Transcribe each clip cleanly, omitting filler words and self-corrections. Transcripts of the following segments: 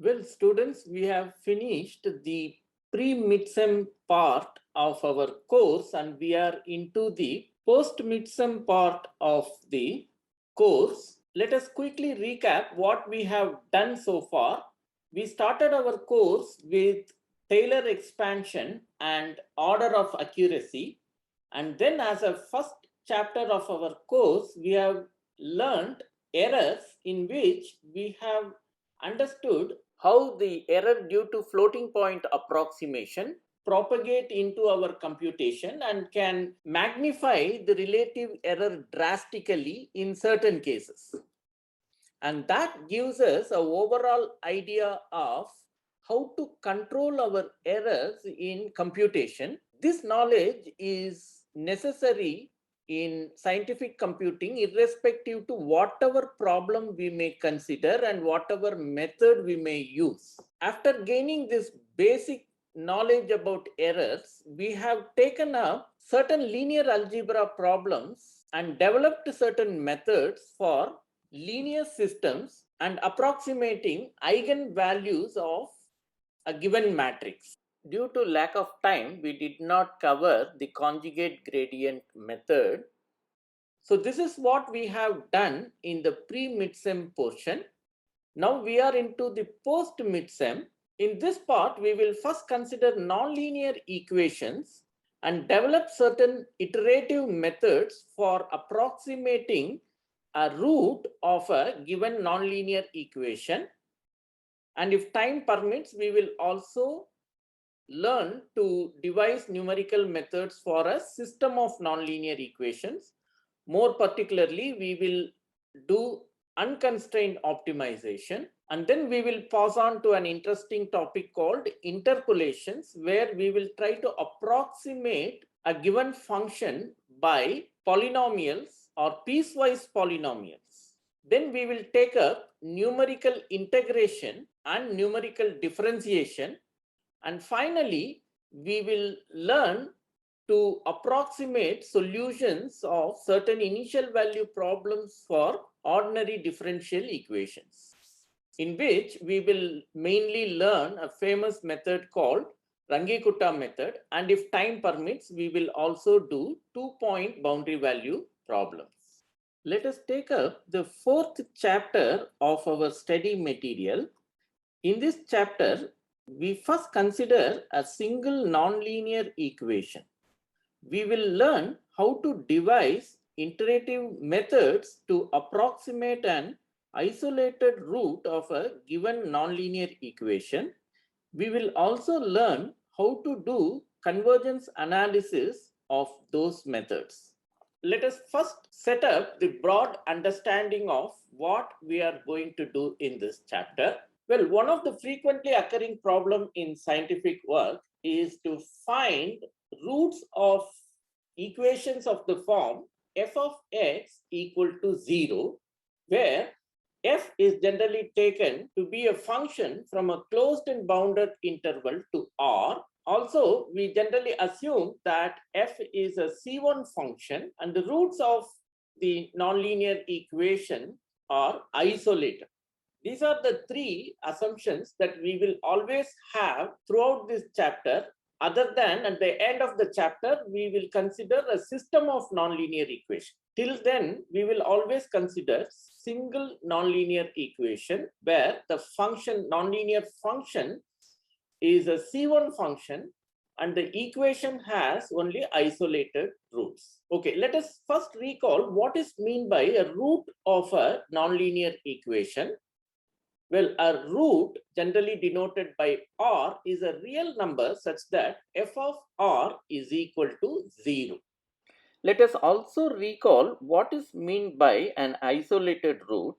Well, students, we have finished the pre-midterm part of our course and we are into the post-midterm part of the course. Let us quickly recap what we have done so far. We started our course with Taylor expansion and order of accuracy. And then as a first chapter of our course, we have learned errors in which we have understood how the error due to floating point approximation propagate into our computation and can magnify the relative error drastically in certain cases. And that gives us an overall idea of how to control our errors in computation. This knowledge is necessary in scientific computing irrespective to whatever problem we may consider and whatever method we may use. After gaining this basic knowledge about errors, we have taken up certain linear algebra problems and developed certain methods for linear systems and approximating eigenvalues of a given matrix. Due to lack of time, we did not cover the conjugate gradient method. So this is what we have done in the pre-midterm portion. Now we are into the post-midterm. In this part, we will first consider nonlinear equations and develop certain iterative methods for approximating a root of a given nonlinear equation. And if time permits, we will also learn to devise numerical methods for a system of nonlinear equations. More particularly, we will do unconstrained optimization. And then we will pass on to an interesting topic called interpolations, where we will try to approximate a given function by polynomials or piecewise polynomials. Then we will take up numerical integration and numerical differentiation. And finally, we will learn to approximate solutions of certain initial value problems for ordinary differential equations, in which we will mainly learn a famous method called Runge-Kutta method. And if time permits, we will also do 2-point boundary value problems. Let us take up the fourth chapter of our study material. In this chapter, we first consider a single nonlinear equation. We will learn how to devise iterative methods to approximate an isolated root of a given nonlinear equation. We will also learn how to do convergence analysis of those methods. Let us first set up the broad understanding of what we are going to do in this chapter. Well, one of the frequently occurring problems in scientific work is to find roots of equations of the form f of x equal to 0, where f is generally taken to be a function from a closed and bounded interval to R. Also, we generally assume that f is a C1 function and the roots of the nonlinear equation are isolated. These are the three assumptions that we will always have throughout this chapter. Other than at the end of the chapter, we will consider a system of nonlinear equations. Till then, we will always consider single nonlinear equation where the function, nonlinear function, is a C1 function and the equation has only isolated roots. Okay, let us first recall what is meant by a root of a nonlinear equation. Well, a root, generally denoted by R, is a real number such that f of R is equal to 0. Let us also recall what is meant by an isolated root.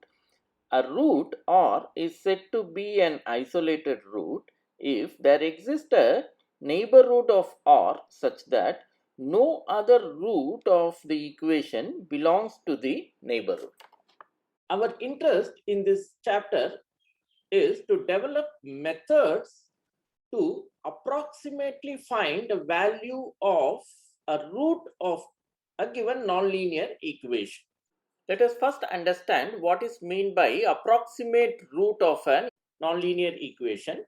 A root R is said to be an isolated root if there exists a neighborhood of R such that no other root of the equation belongs to the neighborhood. Our interest in this chapter is to develop methods to approximately find a value of a root of a given nonlinear equation. Let us first understand what is meant by approximate root of an nonlinear equation.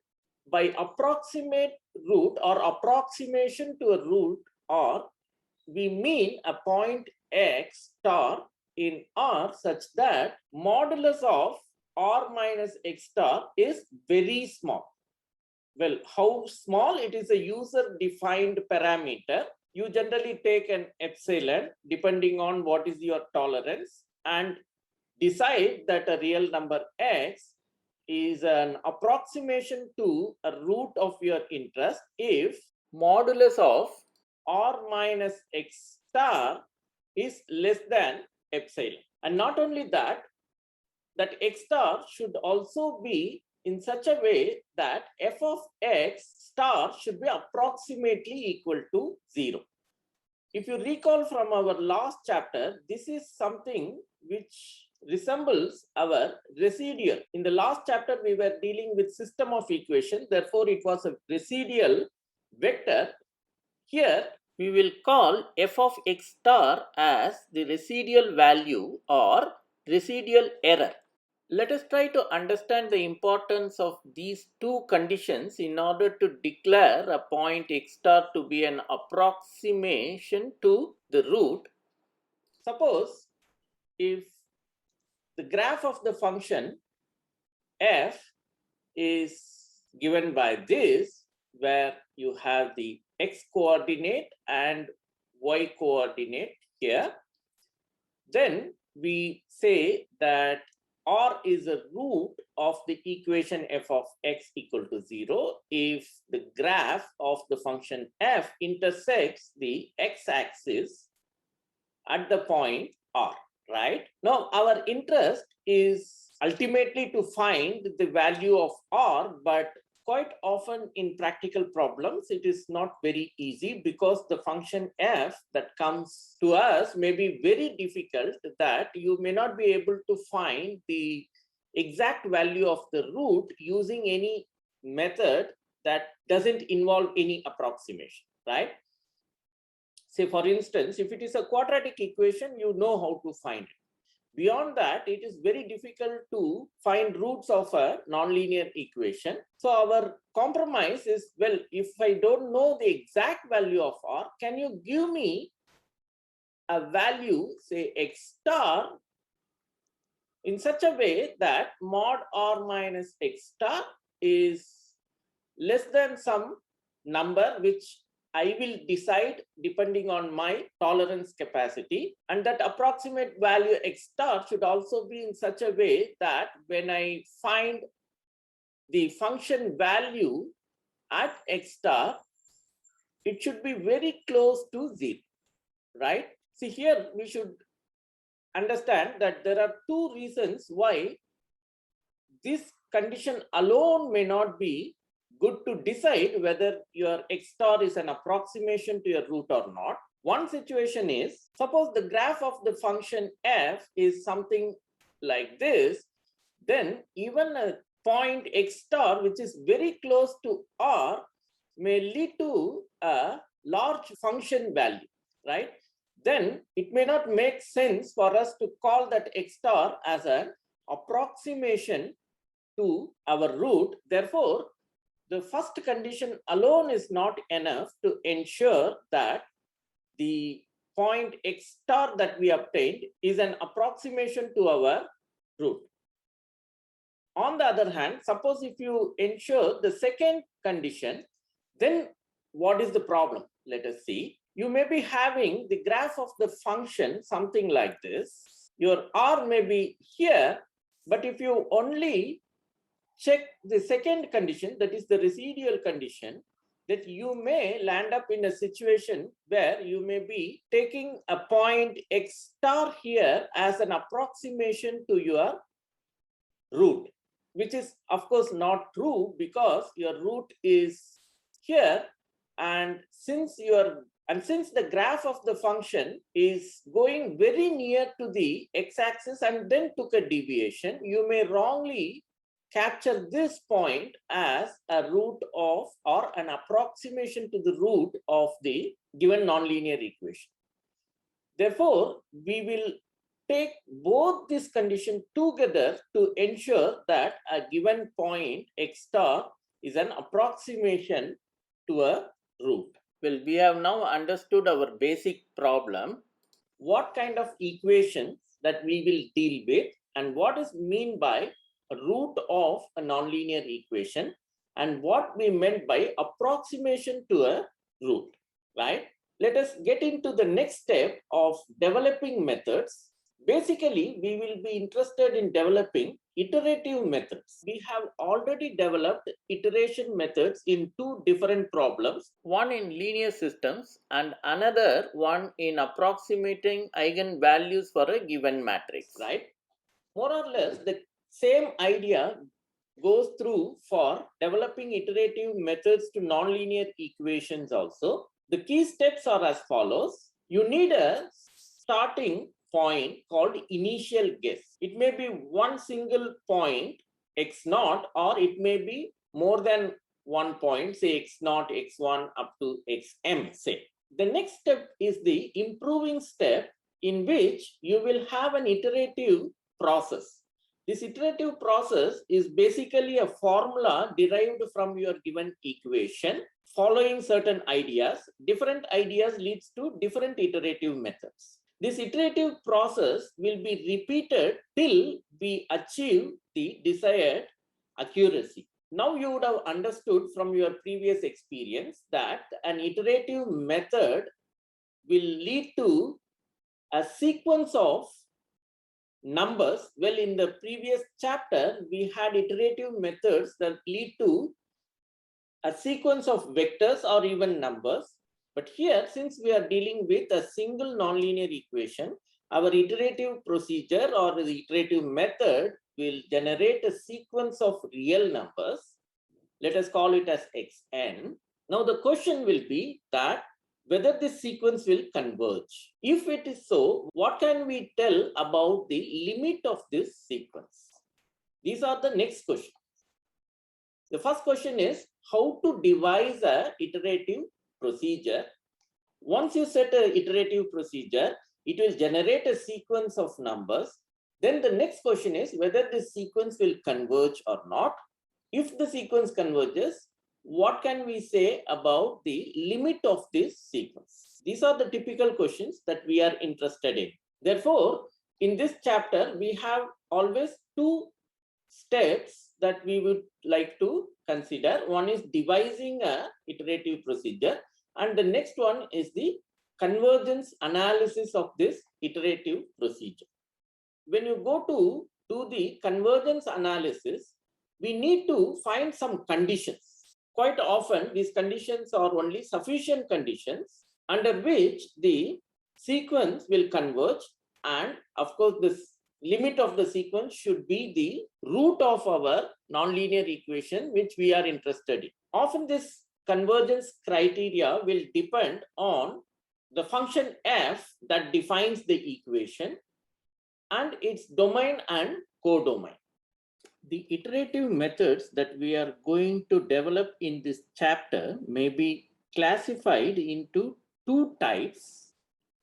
By approximate root or approximation to a root R, we mean a point x star in R such that modulus of R minus x star is very small. Well, how small? It is a user-defined parameter. You generally take an epsilon depending on what is your tolerance and decide that a real number x is an approximation to a root of your interest if modulus of R minus x star is less than epsilon. And not only that, that x star should also be in such a way that f of x star should be approximately equal to 0. If you recall from our last chapter, this is something which resembles our residual. In the last chapter, we were dealing with system of equations. Therefore, it was a residual vector. Here, we will call f of x star as the residual value or residual error. Let us try to understand the importance of these two conditions in order to declare a point x star to be an approximation to the root. Suppose if the graph of the function f is given by this, where you have the x coordinate and y coordinate here, then we say that R is a root of the equation f of x equal to 0 if the graph of the function f intersects the x-axis at the point R, right? Now, our interest is ultimately to find the value of R, but quite often in practical problems, it is not very easy because the function f that comes to us may be very difficult, that you may not be able to find the exact value of the root using any method that doesn't involve any approximation, right? Say, for instance, if it is a quadratic equation, you know how to find it. Beyond that, it is very difficult to find roots of a nonlinear equation. So our compromise is, well, if I don't know the exact value of R, can you give me a value, say x star, in such a way that mod R minus x star is less than some number which I will decide depending on my tolerance capacity, and that approximate value x star should also be in such a way that when I find the function value at x star, it should be very close to 0, right? See, here we should understand that there are two reasons why this condition alone may not be good to decide whether your x star is an approximation to your root or not. One situation is, suppose the graph of the function f is something like this, then even a point x star which is very close to R may lead to a large function value, right? Then it may not make sense for us to call that x star as an approximation to our root. Therefore, the first condition alone is not enough to ensure that the point x star that we obtained is an approximation to our root. On the other hand, suppose if you ensure the second condition, then what is the problem? Let us see. You may be having the graph of the function something like this. Your R may be here, but if you only check the second condition, that is the residual condition, that you may land up in a situation where you may be taking a point x star here as an approximation to your root, which is of course not true because your root is here, and since the graph of the function is going very near to the x-axis and then took a deviation, you may wrongly capture this point as a root of or an approximation to the root of the given nonlinear equation. Therefore, we will take both these conditions together to ensure that a given point x star is an approximation to a root. Well, we have now understood our basic problem, what kind of equations that we will deal with, and what is mean by a root of a nonlinear equation, and what we meant by approximation to a root, right? Let us get into the next step of developing methods. Basically, we will be interested in developing iterative methods. We have already developed iteration methods in two different problems, one in linear systems and another one in approximating eigenvalues for a given matrix, right? More or less, the same idea goes through for developing iterative methods to nonlinear equations also. The key steps are as follows. You need a starting point called initial guess. It may be one single point, x naught, or it may be more than one point, say x naught, x1 up to xm, say. The next step is the improving step, in which you will have an iterative process. This iterative process is basically a formula derived from your given equation, following certain ideas. Different ideas leads to different iterative methods. This iterative process will be repeated till we achieve the desired accuracy. Now you would have understood from your previous experience that an iterative method will lead to a sequence of numbers. Well, in the previous chapter, we had iterative methods that lead to a sequence of vectors or even numbers. But here, since we are dealing with a single nonlinear equation, our iterative procedure or the iterative method will generate a sequence of real numbers. Let us call it as xn. Now the question will be that whether this sequence will converge. If it is so, what can we tell about the limit of this sequence? These are the next questions. The first question is how to devise a iterative procedure. Once you set an iterative procedure, it will generate a sequence of numbers. Then the next question is whether this sequence will converge or not. If the sequence converges, what can we say about the limit of this sequence? These are the typical questions that we are interested in. Therefore, in this chapter, we have always two steps that we would like to consider. One is devising a iterative procedure, and the next one is the convergence analysis of this iterative procedure. When you go to do the convergence analysis, we need to find some conditions. Quite often, these conditions are only sufficient conditions under which the sequence will converge, and of course, this limit of the sequence should be the root of our nonlinear equation which we are interested in. Often this convergence criteria will depend on the function f that defines the equation and its domain and codomain. The iterative methods that we are going to develop in this chapter may be classified into two types,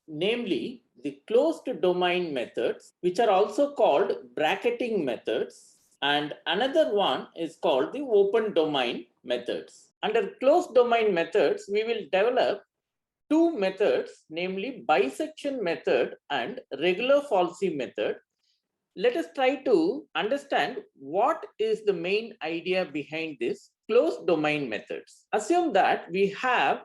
namely the closed domain methods, which are also called bracketing methods, and another one is called the open domain methods. Under closed domain methods, we will develop two methods, namely bisection method and regular falsi method. Let us try to understand what is the main idea behind this closed domain methods. Assume that we have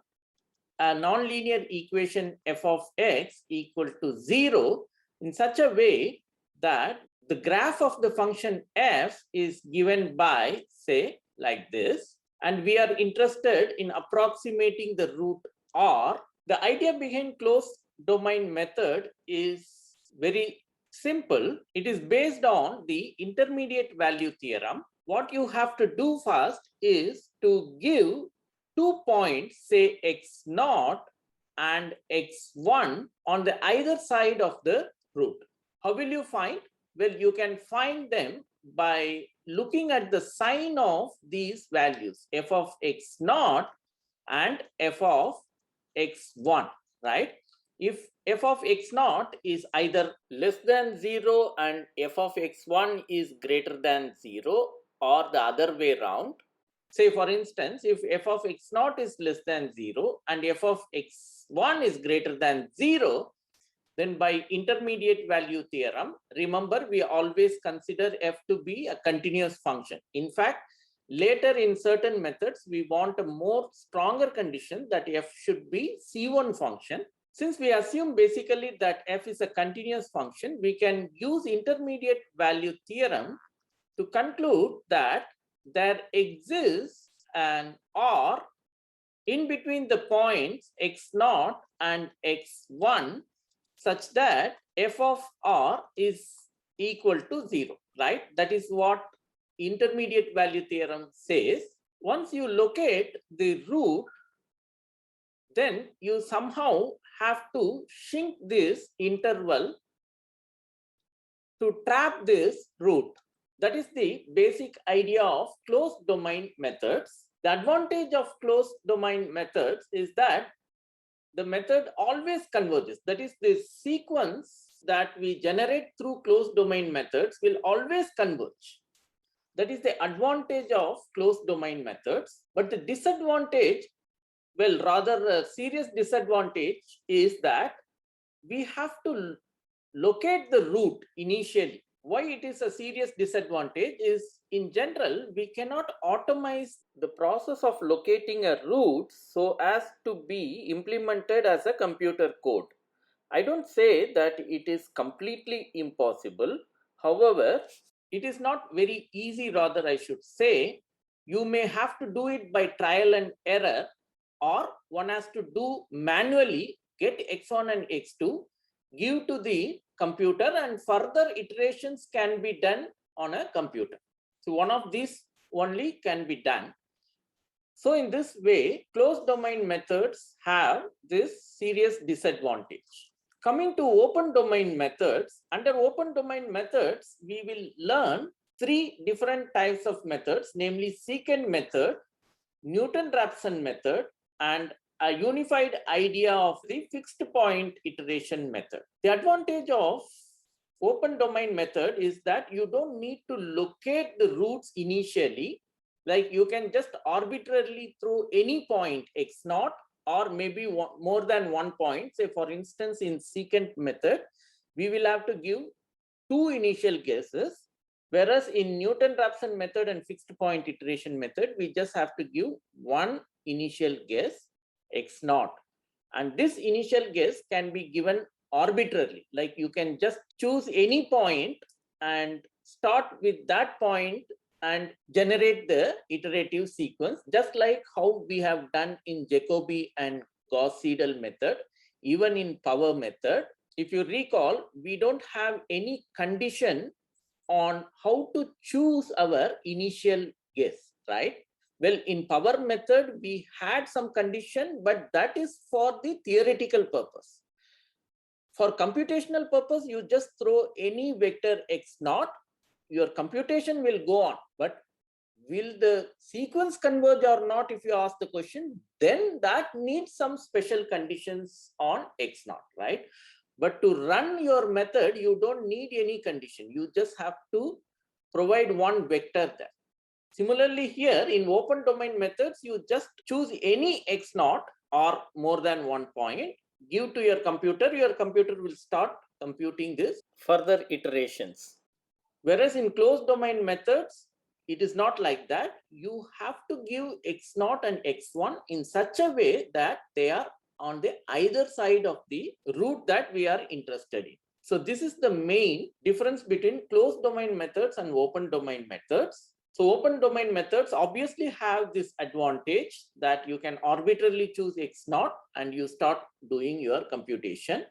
a nonlinear equation f of x equal to 0 in such a way that the graph of the function f is given by, say, like this, and we are interested in approximating the root r. The idea behind closed domain method is very simple. It is based on the intermediate value theorem. What you have to do first is to give 2 points, say x0 and x1 on the either side of the root. How will you find? Well, you can find them by looking at the sign of these values, f of x0 and f of x1, right? if f of x naught is either less than 0 and f of x1 is greater than 0, or the other way around. Say for instance, if f of x naught is less than 0 and f of x1 is greater than 0, then by intermediate value theorem, remember we always consider f to be a continuous function. In fact, later in certain methods, we want a more stronger condition that f should be C1 function. Since we assume basically that f is a continuous function, we can use intermediate value theorem to conclude that there exists an R in between the points x0 and x1 such that f of R is equal to 0, right? That is what intermediate value theorem says. Once you locate the root, then you somehow have to shrink this interval to trap this root. That is the basic idea of closed domain methods. The advantage of closed domain methods is that the method always converges. That is, the sequence that we generate through closed domain methods will always converge. That is the advantage of closed domain methods. But the disadvantage, well, rather a serious disadvantage, is that we have to locate the root initially. Why it is a serious disadvantage is, in general, we cannot automate the process of locating a root so as to be implemented as a computer code. I don't say that it is completely impossible. However, it is not very easy, rather I should say. You may have to do it by trial and error, or one has to do manually, get x1 and x2, give to the computer, and further iterations can be done on a computer. So one of these only can be done. So in this way, closed domain methods have this serious disadvantage. Coming to open domain methods, under open domain methods, we will learn three different types of methods, namely secant method, Newton-Raphson method, and a unified idea of the fixed point iteration method. The advantage of open domain method is that you don't need to locate the roots initially. Like you can just arbitrarily throw any point x0 or maybe more than one point. Say for instance, in secant method, we will have to give two initial guesses. Whereas in Newton-Raphson method and fixed point iteration method, we just have to give one initial guess, x0. And this initial guess can be given arbitrarily. Like you can just choose any point and start with that point and generate the iterative sequence, just like how we have done in Jacobi and Gauss-Seidel method, even in power method. If you recall, we don't have any condition on how to choose our initial guess, right? Well, in power method, we had some condition, but that is for the theoretical purpose. For computational purpose, you just throw any vector x0, your computation will go on. But will the sequence converge or not, if you ask the question, then that needs some special conditions on x0, right? But to run your method, you don't need any condition. You just have to provide one vector there. Similarly, here in open domain methods, you just choose any x0 or more than one point, give to your computer will start computing this further iterations. Whereas in closed domain methods, it is not like that. You have to give x0 and x1 in such a way that they are on the either side of the root that we are interested in. So this is the main difference between closed domain methods and open domain methods. So open domain methods obviously have this advantage that you can arbitrarily choose x0 and you start doing your computation.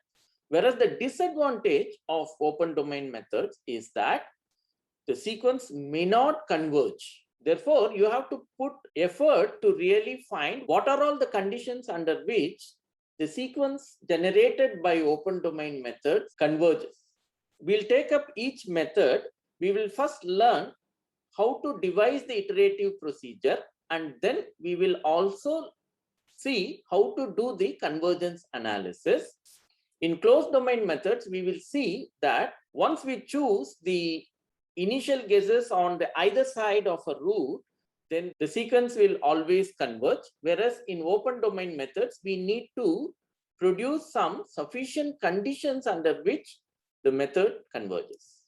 Whereas the disadvantage of open domain methods is that the sequence may not converge. Therefore, you have to put effort to really find what are all the conditions under which the sequence generated by open domain methods converges. We'll take up each method. We will first learn how to devise the iterative procedure, and then we will also see how to do the convergence analysis. In closed domain methods, we will see that once we choose the initial guesses on the either side of a root, then the sequence will always converge. Whereas in open domain methods, we need to produce some sufficient conditions under which the method converges.